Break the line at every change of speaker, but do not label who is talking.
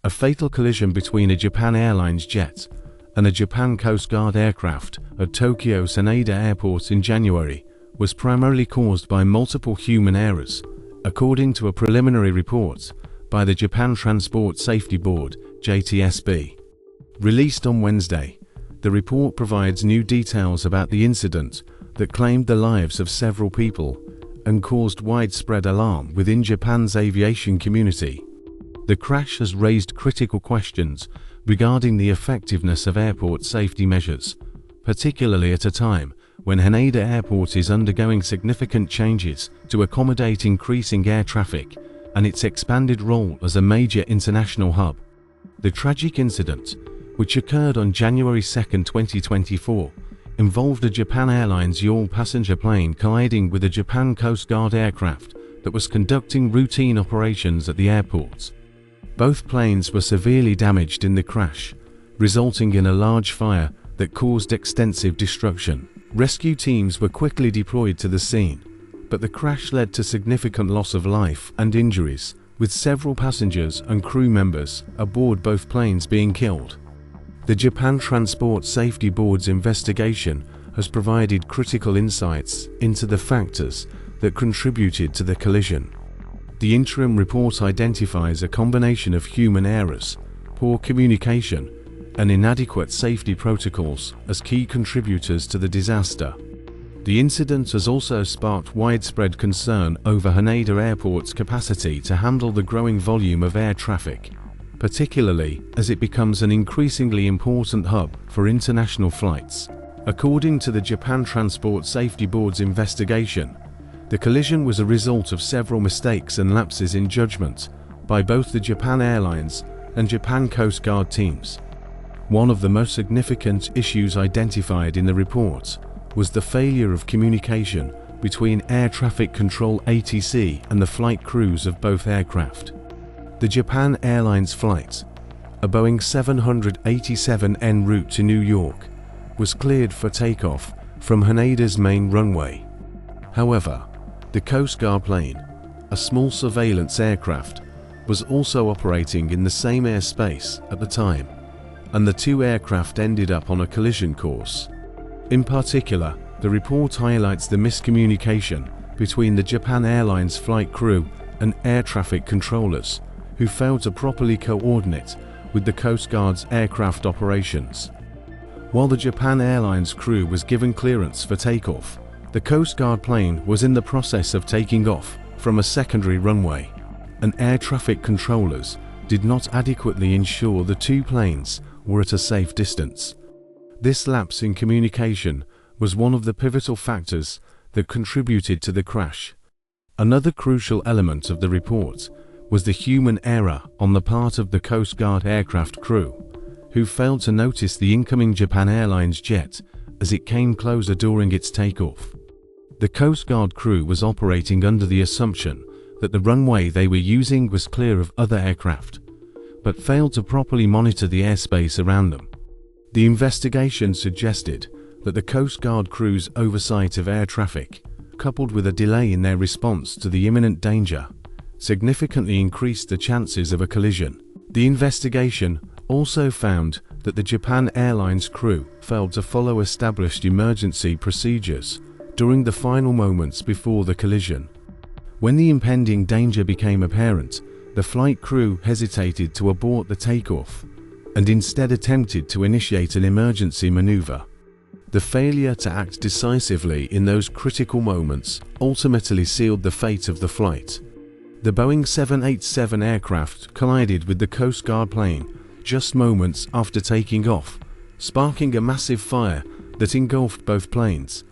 A fatal collision between a Japan Airlines jet and a Japan Coast Guard aircraft at Tokyo's Haneda Airport in January was primarily caused by multiple human errors, according to a preliminary report by the Japan Transport Safety Board (JTSB). Released on Wednesday, the report provides new details about the incident that claimed the lives of several people and caused widespread alarm within Japan's aviation community. The crash has raised critical questions regarding the effectiveness of airport safety measures, particularly at a time when Haneda Airport is undergoing significant changes to accommodate increasing air traffic and its expanded role as a major international hub. The tragic incident, which occurred on January 2, 2024, involved a Japan Airlines yawl passenger plane colliding with a Japan Coast Guard aircraft that was conducting routine operations at the airport. Both planes were severely damaged in the crash, resulting in a large fire that caused extensive destruction. Rescue teams were quickly deployed to the scene, but the crash led to significant loss of life and injuries, with several passengers and crew members aboard both planes being killed. The Japan Transport Safety Board's investigation has provided critical insights into the factors that contributed to the collision. The interim report identifies a combination of human errors, poor communication, and inadequate safety protocols as key contributors to the disaster. The incident has also sparked widespread concern over Haneda Airport's capacity to handle the growing volume of air traffic, particularly as it becomes an increasingly important hub for international flights. According to the Japan Transport Safety Board's investigation, the collision was a result of several mistakes and lapses in judgment by both the Japan Airlines and Japan Coast Guard teams. One of the most significant issues identified in the report was the failure of communication between Air Traffic Control ATC and the flight crews of both aircraft. The Japan Airlines flight, a Boeing 787 en route to New York, was cleared for takeoff from Haneda's main runway. However, the Coast Guard plane, a small surveillance aircraft, was also operating in the same airspace at the time, and the two aircraft ended up on a collision course. In particular, the report highlights the miscommunication between the Japan Airlines flight crew and air traffic controllers, who failed to properly coordinate with the Coast Guard's aircraft operations. While the Japan Airlines crew was given clearance for takeoff, the Coast Guard plane was in the process of taking off from a secondary runway, and air traffic controllers did not adequately ensure the two planes were at a safe distance. This lapse in communication was one of the pivotal factors that contributed to the crash. Another crucial element of the report was the human error on the part of the Coast Guard aircraft crew, who failed to notice the incoming Japan Airlines jet as it came closer during its takeoff. The Coast Guard crew was operating under the assumption that the runway they were using was clear of other aircraft, but failed to properly monitor the airspace around them. The investigation suggested that the Coast Guard crew's oversight of air traffic, coupled with a delay in their response to the imminent danger, significantly increased the chances of a collision. The investigation also found that the Japan Airlines crew failed to follow established emergency procedures during the final moments before the collision. When the impending danger became apparent, the flight crew hesitated to abort the takeoff and instead attempted to initiate an emergency maneuver. The failure to act decisively in those critical moments ultimately sealed the fate of the flight. The Boeing 787 aircraft collided with the Coast Guard plane just moments after taking off, sparking a massive fire that engulfed both planes